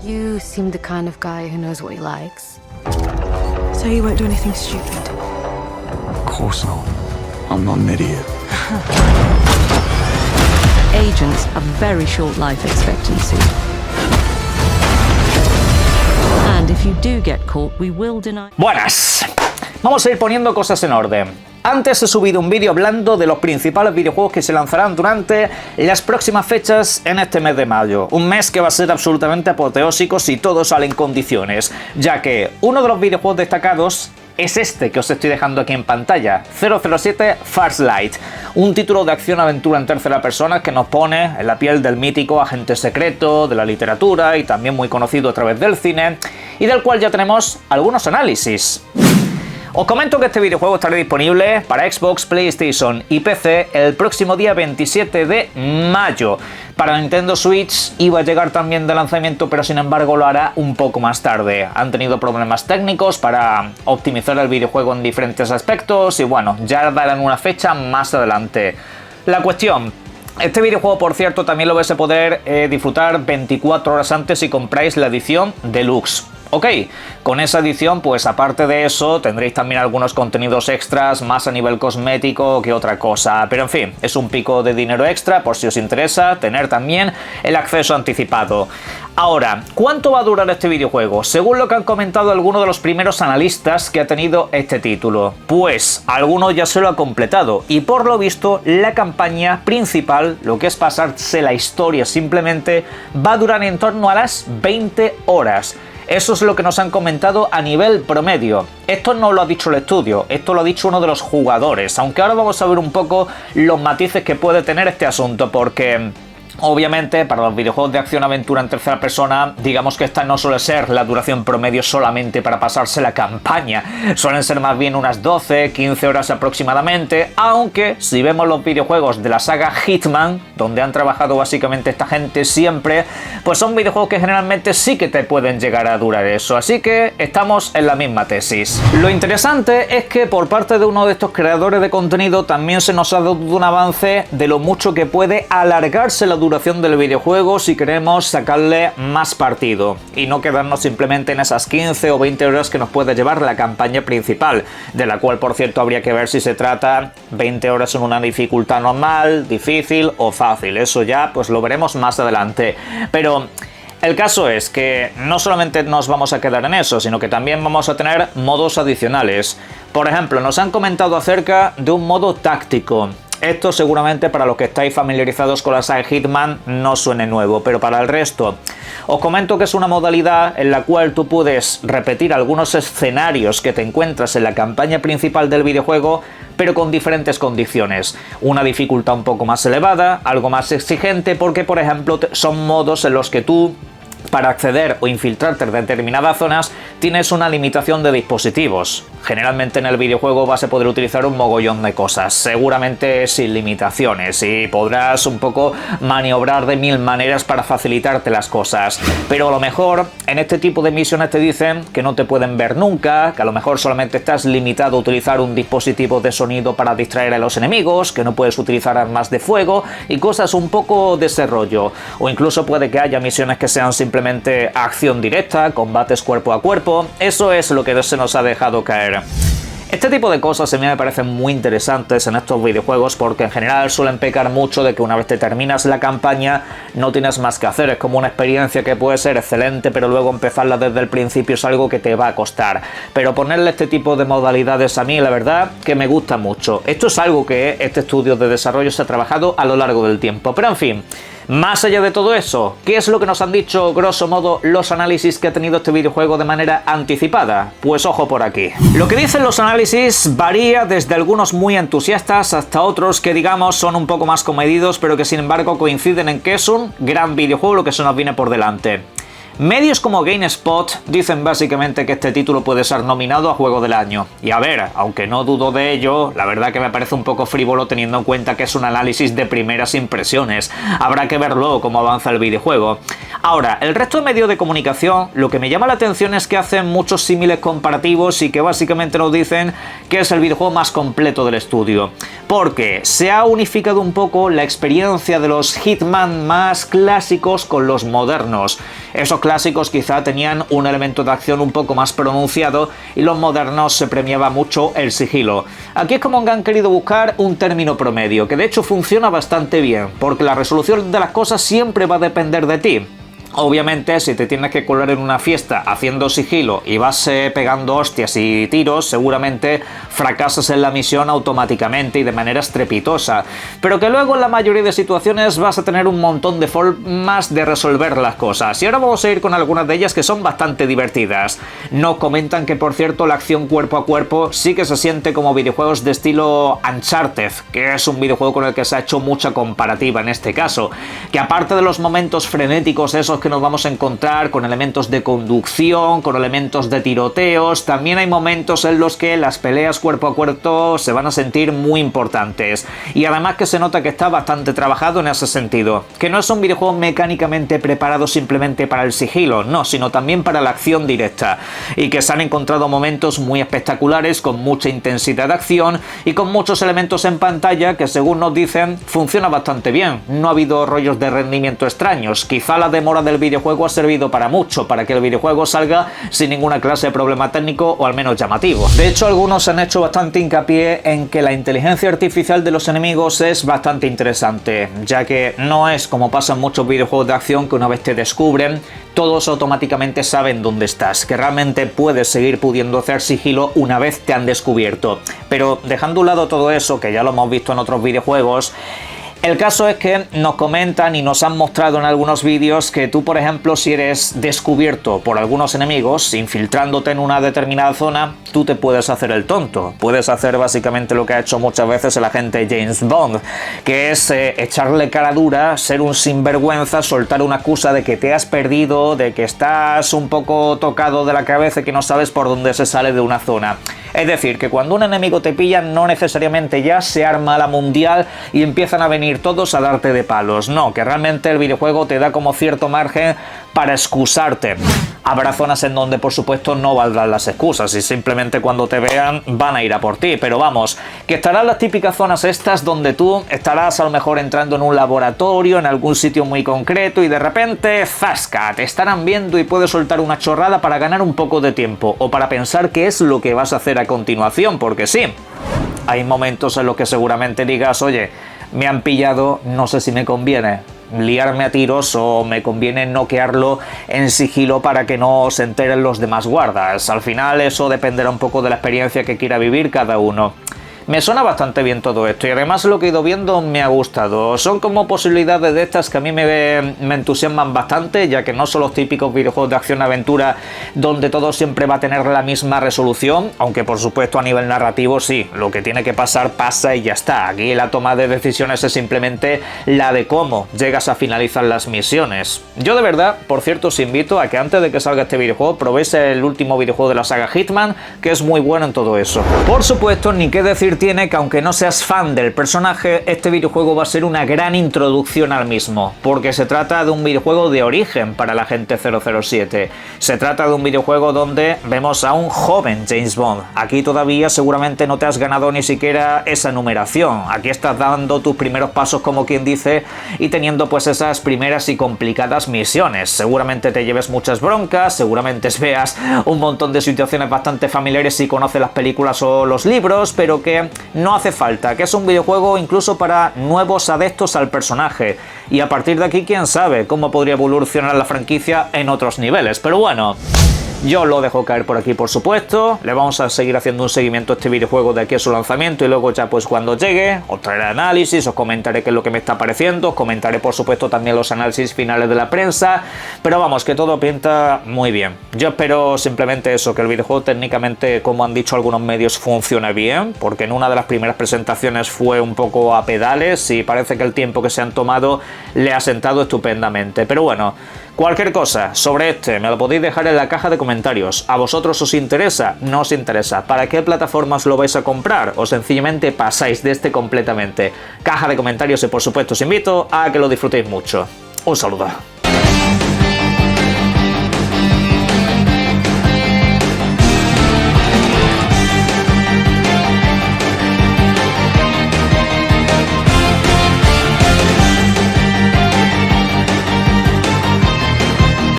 You seem the kind of guy who knows what he likes. So you won't do anything stupid? Of course not. I'm not an idiot. Agents have very short life expectancy. And if you do get caught, we will deny... Buenas. Vamos a ir poniendo cosas en orden. Antes he subido un vídeo hablando de los principales videojuegos que se lanzarán durante las próximas fechas en este mes de mayo. Un mes que va a ser absolutamente apoteósico si todo sale en condiciones, ya que uno de los videojuegos destacados es este que os estoy dejando aquí en pantalla, 007 First Light, un título de acción-aventura en tercera persona que nos pone en la piel del mítico agente secreto de la literatura y también muy conocido a través del cine, y del cual ya tenemos algunos análisis. Os comento que este videojuego estará disponible para Xbox, PlayStation y PC el próximo día 27 de mayo. Para Nintendo Switch iba a llegar también de lanzamiento, pero sin embargo lo hará un poco más tarde. Han tenido problemas técnicos para optimizar el videojuego en diferentes aspectos y bueno, ya darán una fecha más adelante. La cuestión... Este videojuego, por cierto, también lo vais a poder disfrutar 24 horas antes si compráis la edición Deluxe. Ok, con esa edición, pues aparte de eso, tendréis también algunos contenidos extras, más a nivel cosmético que otra cosa. Pero en fin, es un pico de dinero extra por si os interesa tener también el acceso anticipado. Ahora, ¿cuánto va a durar este videojuego? Según lo que han comentado algunos de los primeros analistas que ha tenido este título, pues alguno ya se lo ha completado y por lo visto la campaña principal, lo que es pasarse la historia simplemente, va a durar en torno a las 20 horas. Eso es lo que nos han comentado a nivel promedio. Esto no lo ha dicho el estudio, esto lo ha dicho uno de los jugadores, aunque ahora vamos a ver un poco los matices que puede tener este asunto, porque... obviamente, para los videojuegos de acción-aventura en tercera persona, digamos que esta no suele ser la duración promedio solamente para pasarse la campaña. Suelen ser más bien unas 12, 15 horas aproximadamente, aunque si vemos los videojuegos de la saga Hitman, donde han trabajado básicamente esta gente siempre, pues son videojuegos que generalmente sí que te pueden llegar a durar eso. Así que estamos en la misma tesis. Lo interesante es que por parte de uno de estos creadores de contenido también se nos ha dado un avance de lo mucho que puede alargarse la duración del videojuego si queremos sacarle más partido y no quedarnos simplemente en esas 15 o 20 horas que nos puede llevar la campaña principal, de la cual por cierto habría que ver si se trata 20 horas en una dificultad normal, difícil o fácil. Eso ya pues lo veremos más adelante, pero el caso es que no solamente nos vamos a quedar en eso, sino que también vamos a tener modos adicionales. Por ejemplo, nos han comentado acerca de un modo táctico. Esto seguramente para los que estáis familiarizados con la saga Hitman no suene nuevo, pero para el resto os comento que es una modalidad en la cual tú puedes repetir algunos escenarios que te encuentras en la campaña principal del videojuego, pero con diferentes condiciones. Una dificultad un poco más elevada, algo más exigente, porque por ejemplo son modos en los que tú, para acceder o infiltrarte en determinadas zonas, tienes una limitación de dispositivos. Generalmente en el videojuego vas a poder utilizar un mogollón de cosas, seguramente sin limitaciones, y podrás un poco maniobrar de mil maneras para facilitarte las cosas. Pero a lo mejor en este tipo de misiones te dicen que no te pueden ver nunca, que a lo mejor solamente estás limitado a utilizar un dispositivo de sonido para distraer a los enemigos, que no puedes utilizar armas de fuego y cosas un poco de ese rollo. O incluso puede que haya misiones que sean simplemente acción directa, combates cuerpo a cuerpo. Eso es lo que se nos ha dejado caer. Este tipo de cosas a mí me parecen muy interesantes en estos videojuegos porque en general suelen pecar mucho de que una vez te terminas la campaña no tienes más que hacer. Es como una experiencia que puede ser excelente, pero luego empezarla desde el principio es algo que te va a costar. Pero ponerle este tipo de modalidades a mí la verdad que me gusta mucho. Esto es algo que este estudio de desarrollo se ha trabajado a lo largo del tiempo, pero en fin. Más allá de todo eso, ¿qué es lo que nos han dicho, grosso modo, los análisis que ha tenido este videojuego de manera anticipada? Pues ojo por aquí. Lo que dicen los análisis varía desde algunos muy entusiastas hasta otros que, digamos, son un poco más comedidos, pero que sin embargo coinciden en que es un gran videojuego lo que se nos viene por delante. Medios como GameSpot dicen básicamente que este título puede ser nominado a Juego del Año. Y a ver, aunque no dudo de ello, la verdad que me parece un poco frívolo teniendo en cuenta que es un análisis de primeras impresiones. Habrá que ver luego cómo avanza el videojuego. Ahora, el resto de medios de comunicación, lo que me llama la atención es que hacen muchos símiles comparativos y que básicamente nos dicen que es el videojuego más completo del estudio. Porque se ha unificado un poco la experiencia de los Hitman más clásicos con los modernos. Esos clásicos quizá tenían un elemento de acción un poco más pronunciado y los modernos se premiaba mucho el sigilo. Aquí es como que han querido buscar un término promedio, que de hecho funciona bastante bien, porque la resolución de las cosas siempre va a depender de ti. Obviamente, si te tienes que colar en una fiesta haciendo sigilo y vas pegando hostias y tiros, seguramente fracasas en la misión automáticamente y de manera estrepitosa. Pero que luego en la mayoría de situaciones vas a tener un montón de formas de resolver las cosas. Y ahora vamos a ir con algunas de ellas que son bastante divertidas. Nos comentan que, por cierto, la acción cuerpo a cuerpo sí que se siente como videojuegos de estilo Uncharted, que es un videojuego con el que se ha hecho mucha comparativa en este caso. Que aparte de los momentos frenéticos esos que nos vamos a encontrar con elementos de conducción, con elementos de tiroteos, también hay momentos en los que las peleas cuerpo a cuerpo se van a sentir muy importantes. Y además que se nota que está bastante trabajado en ese sentido. Que no es un videojuego mecánicamente preparado simplemente para el sigilo, no, sino también para la acción directa. Y que se han encontrado momentos muy espectaculares, con mucha intensidad de acción y con muchos elementos en pantalla que, según nos dicen, funciona bastante bien. No ha habido rollos de rendimiento extraños. Quizá la demora del videojuego ha servido para mucho, para que el videojuego salga sin ninguna clase de problema técnico o al menos llamativo. De hecho, algunos han hecho bastante hincapié en que la inteligencia artificial de los enemigos es bastante interesante, ya que no es como pasa en muchos videojuegos de acción que una vez te descubren, todos automáticamente saben dónde estás, que realmente puedes seguir pudiendo hacer sigilo una vez te han descubierto. Pero dejando a un lado todo eso, que ya lo hemos visto en otros videojuegos, el caso es que nos comentan y nos han mostrado en algunos vídeos que tú, por ejemplo, si eres descubierto por algunos enemigos, infiltrándote en una determinada zona, tú te puedes hacer el tonto. Puedes hacer básicamente lo que ha hecho muchas veces el agente James Bond, que es echarle cara dura, ser un sinvergüenza, soltar una excusa de que te has perdido, de que estás un poco tocado de la cabeza y que no sabes por dónde se sale de una zona. Es decir, que cuando un enemigo te pilla, no necesariamente ya se arma la mundial y empiezan a venir todos a darte de palos. No, que realmente el videojuego te da como cierto margen para excusarte. Habrá zonas en donde, por supuesto, no valdrán las excusas y simplemente cuando te vean van a ir a por ti. Pero vamos, que estarán las típicas zonas estas donde tú estarás a lo mejor entrando en un laboratorio, en algún sitio muy concreto y de repente, ¡zasca!, te estarán viendo y puedes soltar una chorrada para ganar un poco de tiempo o para pensar qué es lo que vas a hacer a continuación, porque sí, hay momentos en los que seguramente digas, oye, me han pillado, no sé si me conviene liarme a tiros o me conviene noquearlo en sigilo para que no se enteren los demás guardas. Al final eso dependerá un poco de la experiencia que quiera vivir cada uno. Me suena bastante bien todo esto y además lo que he ido viendo me ha gustado. Son como posibilidades de estas que a mí me entusiasman bastante, ya que no son los típicos videojuegos de acción-aventura donde todo siempre va a tener la misma resolución, aunque por supuesto a nivel narrativo sí, lo que tiene que pasar pasa y ya está. Aquí la toma de decisiones es simplemente la de cómo llegas a finalizar las misiones. Yo de verdad, por cierto, os invito a que antes de que salga este videojuego probéis el último videojuego de la saga Hitman, que es muy bueno en todo eso. Por supuesto, ni qué decir tiene que aunque no seas fan del personaje, este videojuego va a ser una gran introducción al mismo, porque se trata de un videojuego de origen para el agente 007. Se trata de un videojuego donde vemos a un joven James Bond. Aquí todavía seguramente no te has ganado ni siquiera esa numeración. Aquí estás dando tus primeros pasos, como quien dice, y teniendo pues esas primeras y complicadas misiones. Seguramente te lleves muchas broncas, seguramente veas un montón de situaciones bastante familiares si conoces las películas o los libros, pero que no hace falta, que es un videojuego incluso para nuevos adeptos al personaje. Y a partir de aquí, quién sabe cómo podría evolucionar la franquicia en otros niveles. Pero bueno, yo lo dejo caer por aquí, por supuesto. Le vamos a seguir haciendo un seguimiento a este videojuego de aquí a su lanzamiento y luego ya pues cuando llegue os traeré análisis, os comentaré qué es lo que me está pareciendo, os comentaré por supuesto también los análisis finales de la prensa, pero vamos, que todo pinta muy bien. Yo espero simplemente eso, que el videojuego técnicamente, como han dicho algunos medios, funcione bien, porque en una de las primeras presentaciones fue un poco a pedales y parece que el tiempo que se han tomado le ha sentado estupendamente. Pero bueno, cualquier cosa sobre este me lo podéis dejar en la caja de comentarios. ¿A vosotros os interesa? ¿No os interesa? ¿Para qué plataformas lo vais a comprar? ¿O sencillamente pasáis de este completamente? Caja de comentarios y por supuesto os invito a que lo disfrutéis mucho. Un saludo.